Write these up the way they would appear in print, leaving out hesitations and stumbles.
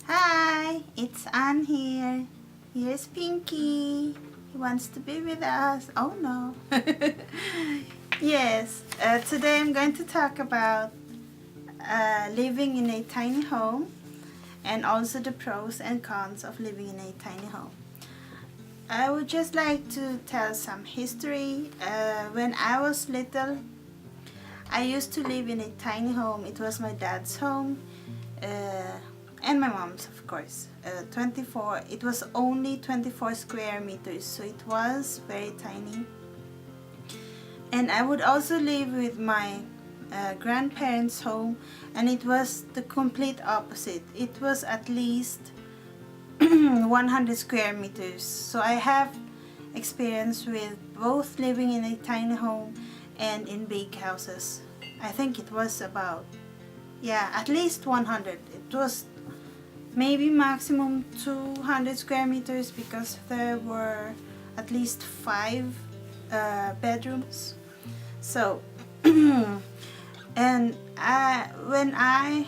Hi, it's Anne here. Here's Pinky. He wants to be with us. Oh no. Yes, today I'm going to talk about living in a tiny home and also the pros and cons of living in a tiny home. I would just like to tell some history. When I was little, I used to live in a tiny home. It was my dad's home. And my mom's, of course. 24. It was only 24 square meters, so it was very tiny. And I would also live with my grandparents' home, and it was the complete opposite. It was at least 100 square meters. So I have experience with both living in a tiny home and in big houses. I think it was about, yeah, at least 100. It was maybe maximum 200 square meters because there were at least 5 bedrooms. So and when I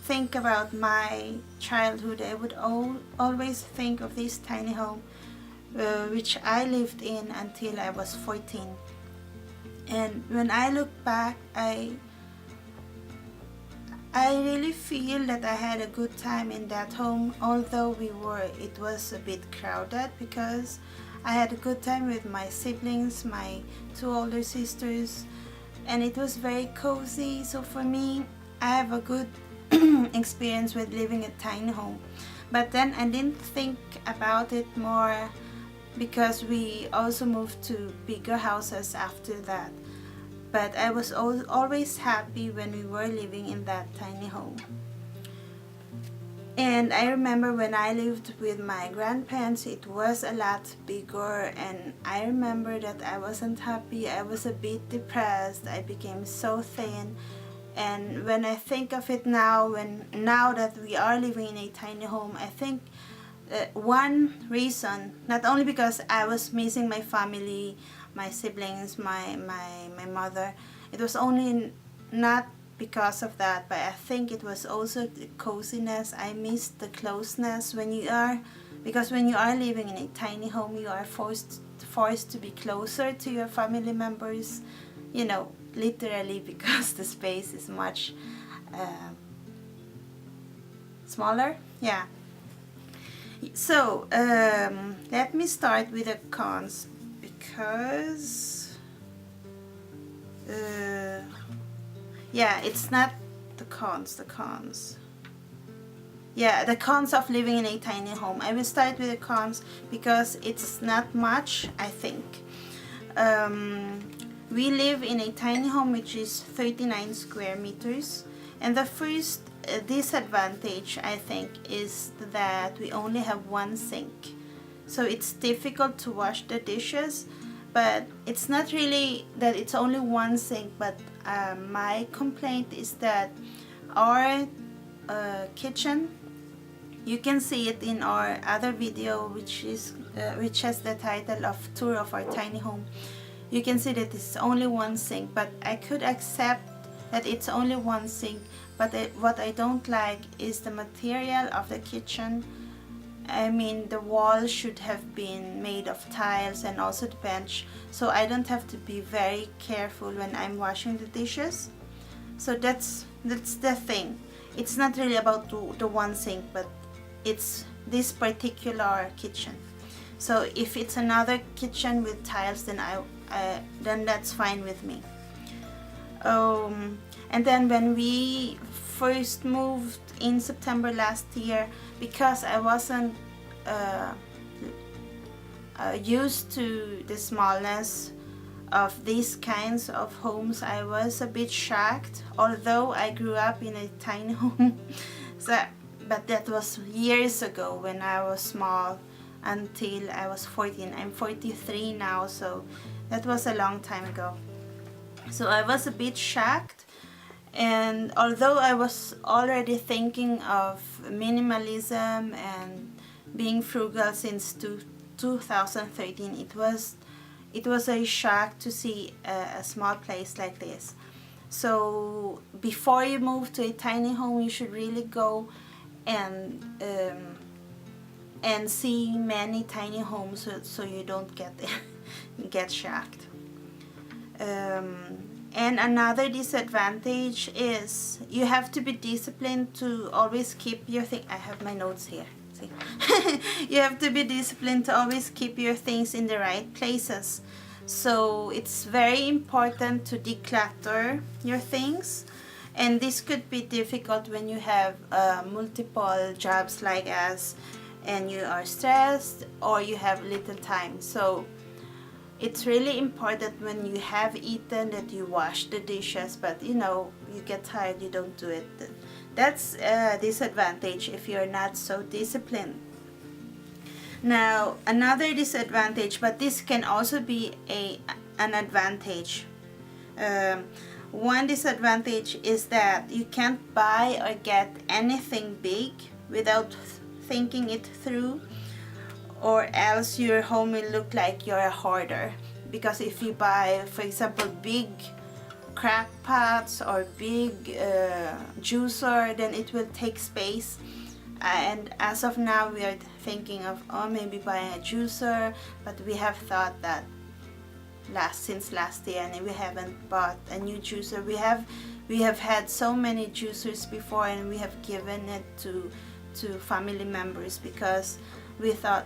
think about my childhood, I would always think of this tiny home which I lived in until I was 14. And when I look back, I really feel that I had a good time in that home, although it was a bit crowded, because I had a good time with my siblings, my 2 older sisters, and it was very cozy. So for me, I have a good experience with living a tiny home. But then I didn't think about it more because we also moved to bigger houses after that. But I was always happy when we were living in that tiny home. And I remember when I lived with my grandparents, it was a lot bigger, and I remember that I wasn't happy. I was a bit depressed. I became so thin. And when I think of it now, now that we are living in a tiny home, I think one reason, not only because I was missing my family, my siblings, my mother, it was only not because of that, but I think it was also the coziness. I missed the closeness because when you are living in a tiny home, you are forced to be closer to your family members, you know, literally, because the space is much smaller. Yeah. So let me start with the cons, because yeah, it's not the cons. Yeah, the cons of living in a tiny home. I will start with the cons because it's not much, I think. We live in a tiny home which is 39 square meters, and the first disadvantage, I think, is that we only have one sink. So it's difficult to wash the dishes, but it's not really that it's only one sink, but my complaint is that our kitchen, you can see it in our other video, which has the title of Tour of Our Tiny Home. You can see that it's only one sink, but I could accept that it's only one sink, but what I don't like is the material of the kitchen. I mean, the wall should have been made of tiles, and also the bench, so I don't have to be very careful when I'm washing the dishes. So that's the thing. It's not really about the one sink, but it's this particular kitchen. So if it's another kitchen with tiles, then then that's fine with me. And then when we first moved in September last year, because I wasn't used to the smallness of these kinds of homes, I was a bit shocked, although I grew up in a tiny home. But that was years ago when I was small, until I was 14. I'm 43 now, so that was a long time ago. So I was a bit shocked, and although I was already thinking of minimalism and being frugal since 2013, it was a shock to see a small place like this. So before you move to a tiny home, you should really go and seeing many tiny homes so you don't get shocked. And another disadvantage is you have to be disciplined to always keep your thing. I have my notes here. See? You have to be disciplined to always keep your things in the right places. So it's very important to declutter your things. And this could be difficult when you have multiple jobs like us and you are stressed or you have little time. So it's really important when you have eaten that you wash the dishes, but you know, you get tired, you don't do it. That's a disadvantage if you're not so disciplined. Now, another disadvantage, but this can also be an advantage. One disadvantage is that you can't buy or get anything big without thinking it through, or else your home will look like you're a hoarder. Because if you buy, for example, big crack pots or big juicer, then it will take space. And as of now, we are thinking of maybe buying a juicer, but we have thought that since last year, and we haven't bought a new juicer. We have had so many juicers before, and we have given it to family members because we thought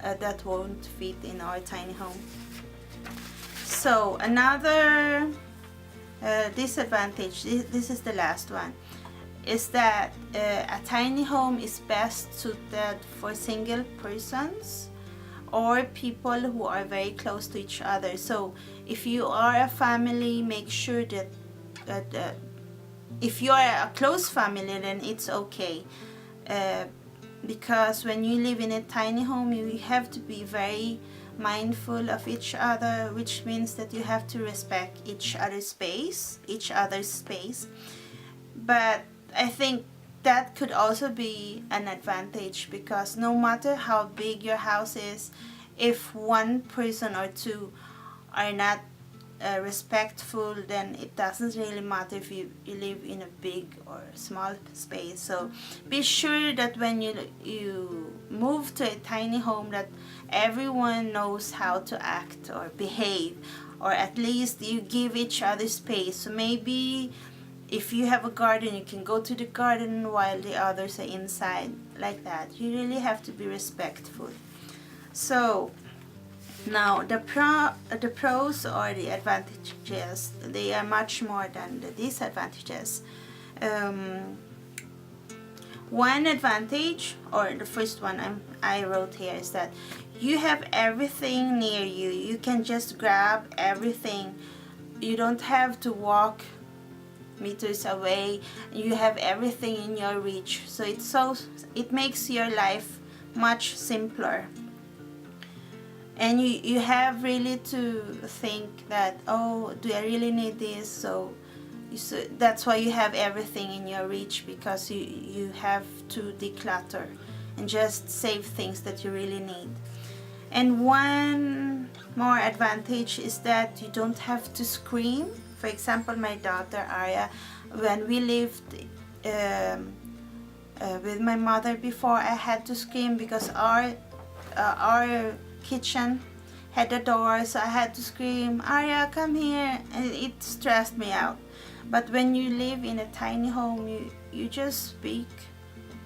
that won't fit in our tiny home. So another disadvantage, this is the last one, is that a tiny home is best suited for single persons or people who are very close to each other. So if you are a family, make sure that if you are a close family, then it's okay. Because when you live in a tiny home, you have to be very mindful of each other, which means that you have to respect each other's space. But I think that could also be an advantage, because no matter how big your house is, if one person or two are not respectful, then it doesn't really matter if you live in a big or small space. So be sure that when you move to a tiny home, that everyone knows how to act or behave, or at least you give each other space. So maybe if you have a garden, you can go to the garden while the others are inside, like that. You really have to be respectful. So now the pros or the advantages, they are much more than the disadvantages. One advantage, or the first one I wrote here, is that you have everything near you. You can just grab everything. You don't have to walk meters away. You have everything in your reach. So it makes your life much simpler. And you have really to think that, oh, do I really need this? So that's why you have everything in your reach, because you have to declutter and just save things that you really need. And one more advantage is that you don't have to scream. For example, my daughter Aria, when we lived with my mother before, I had to scream because our kitchen had a door, so I had to scream, Aria, come here, and it stressed me out. But when you live in a tiny home, you just speak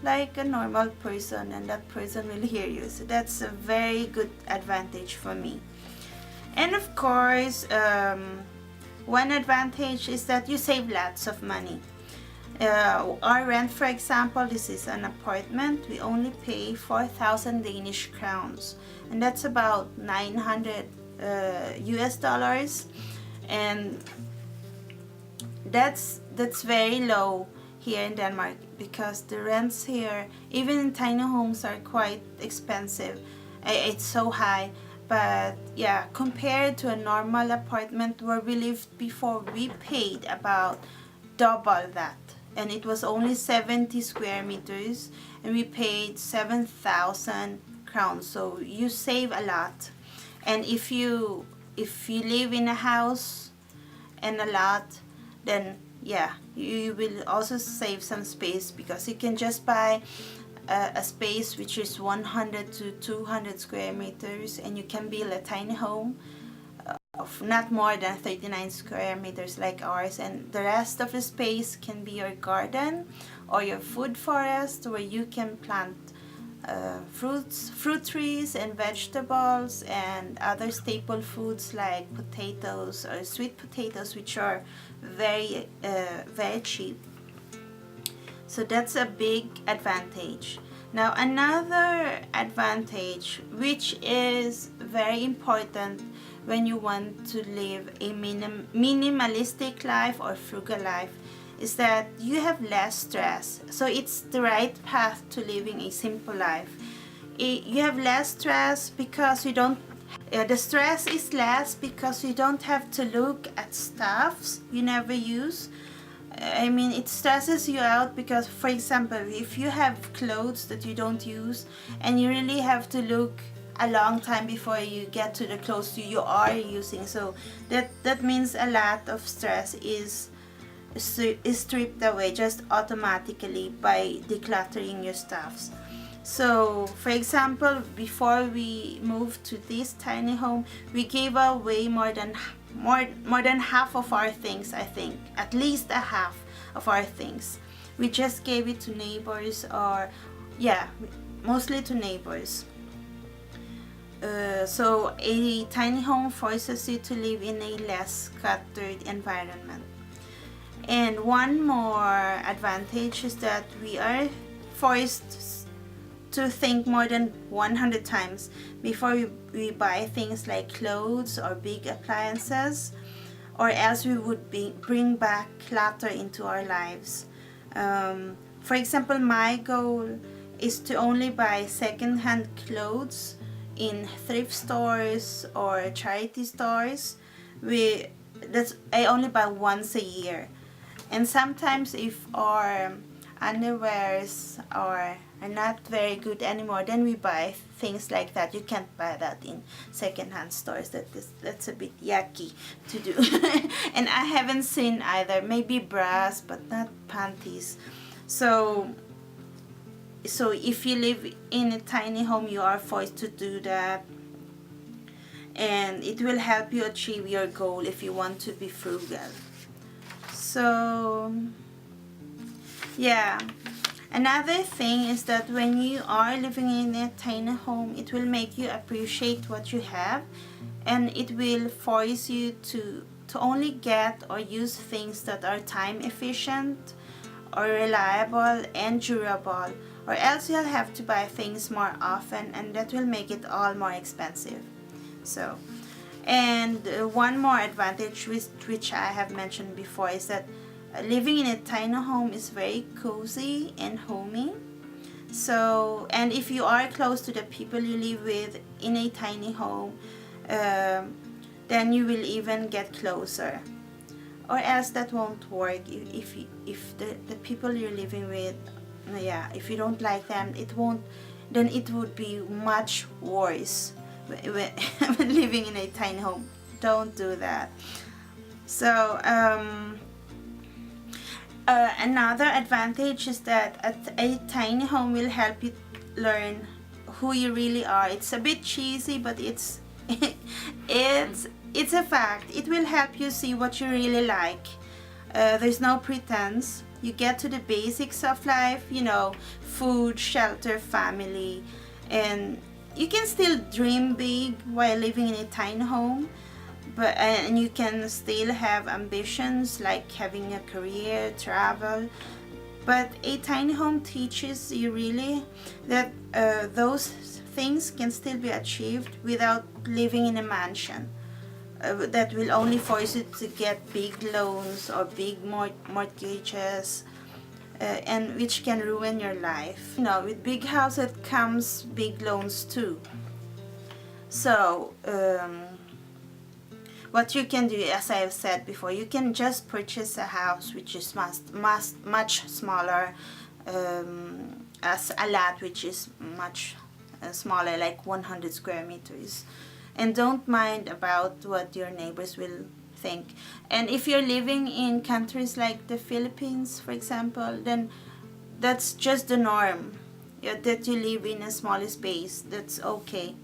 like a normal person, and that person will hear you. So that's a very good advantage for me. And of course, one advantage is that you save lots of money. Our rent, for example, this is an apartment. We only pay 4,000 Danish crowns, and that's about 900 US dollars, and that's very low here in Denmark, because the rents here, even in tiny homes, are quite expensive. It's so high. But yeah, compared to a normal apartment where we lived before, we paid about double that, and it was only 70 square meters, and we paid 7,000 crowns. So you save a lot. And if you live in a house and a lot, then yeah, you will also save some space, because you can just buy a space which is 100 to 200 square meters, and you can build a tiny home of not more than 39 square meters like ours, and the rest of the space can be your garden or your food forest, where you can plant fruit trees and vegetables and other staple foods like potatoes or sweet potatoes, which are very cheap. So that's a big advantage. Now another advantage, which is very important when you want to live a minimalistic life or frugal life, is that you have less stress. So it's the right path to living a simple life. You have less stress because you don't, the stress is less because you don't have to look at stuffs you never use. I mean, it stresses you out because, for example, if you have clothes that you don't use and you really have to look a long time before you get to the clothes you are using, so that means a lot of stress is stripped away just automatically by decluttering your stuffs. So for example, before we moved to this tiny home, we gave away more than half of our things. I think at least a half of our things we just gave it to neighbors, or yeah, mostly to neighbors. So a tiny home forces you to live in a less cluttered environment. And one more advantage is that we are forced to think more than 100 times before we buy things like clothes or big appliances, or else we would bring back clutter into our lives. For example, my goal is to only buy second-hand clothes in thrift stores or charity stores. I only buy once a year. And sometimes if our underwears are not very good anymore, then we buy things like that. You can't buy that in second-hand stores. That's a bit yucky to do. And I haven't seen either. Maybe bras, but not panties. So if you live in a tiny home, you are forced to do that. And it will help you achieve your goal if you want to be frugal. So yeah, another thing is that when you are living in a tiny home, it will make you appreciate what you have, and it will force you to only get or use things that are time efficient or reliable and durable, or else you'll have to buy things more often, and that will make it all more expensive. So, and one more advantage which I have mentioned before is that living in a tiny home is very cozy and homey. So, and if you are close to the people you live with in a tiny home, then you will even get closer. Or else that won't work if the people you're living with, yeah, if you don't like them, then it would be much worse when living in a tiny home. Don't do that. So another advantage is that a tiny home will help you learn who you really are. It's a bit cheesy, but it's a fact. It will help you see what you really like. There's no pretense. You get to the basics of life, you know, food, shelter, family, and you can still dream big while living in a tiny home, and you can still have ambitions like having a career, travel. But a tiny home teaches you really that those things can still be achieved without living in a mansion. That will only force you to get big loans or big mortgages, and which can ruin your life. You know, with big houses comes big loans too. So what you can do, as I have said before, you can just purchase a house which is much smaller, as a lot which is much smaller, like 100 square meters. And don't mind about what your neighbors will think. And if you're living in countries like the Philippines, for example, then that's just the norm. that you live in a small space. That's okay.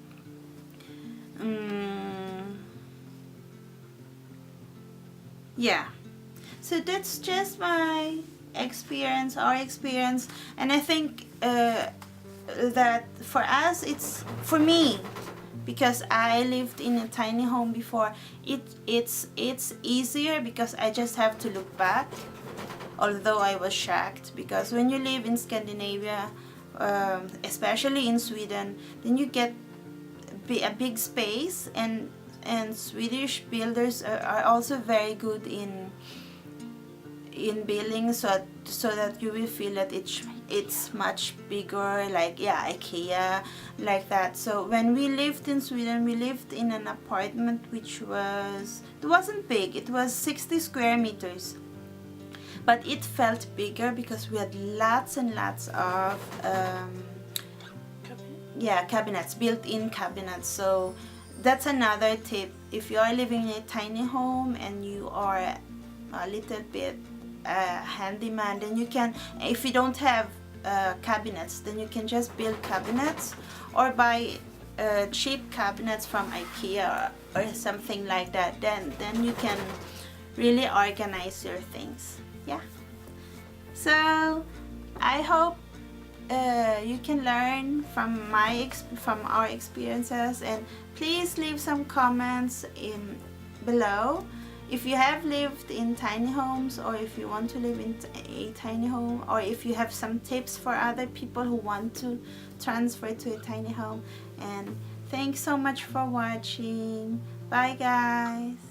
Yeah, so that's just my experience, our experience, and I think that for us, it's for me, because I lived in a tiny home before, it's easier because I just have to look back. Although I was shocked, because when you live in Scandinavia, especially in Sweden, then you get a big space, and Swedish builders are also very good in building, so that you will feel that it's much bigger, like IKEA, like that. So when we lived in Sweden, we lived in an apartment which wasn't big. It was 60 square meters, but it felt bigger because we had lots and lots of cabinets, built-in cabinets. So that's another tip. If you are living in a tiny home and you are a little bit handyman, then you can, if you don't have cabinets, then you can just build cabinets or buy cheap cabinets from IKEA or something like that. Then you can really organize your things. Yeah. So I hope you can learn from our experiences, and please leave some comments below if you have lived in tiny homes, or if you want to live in a tiny home, or if you have some tips for other people who want to transfer to a tiny home. And thanks so much for watching. Bye guys.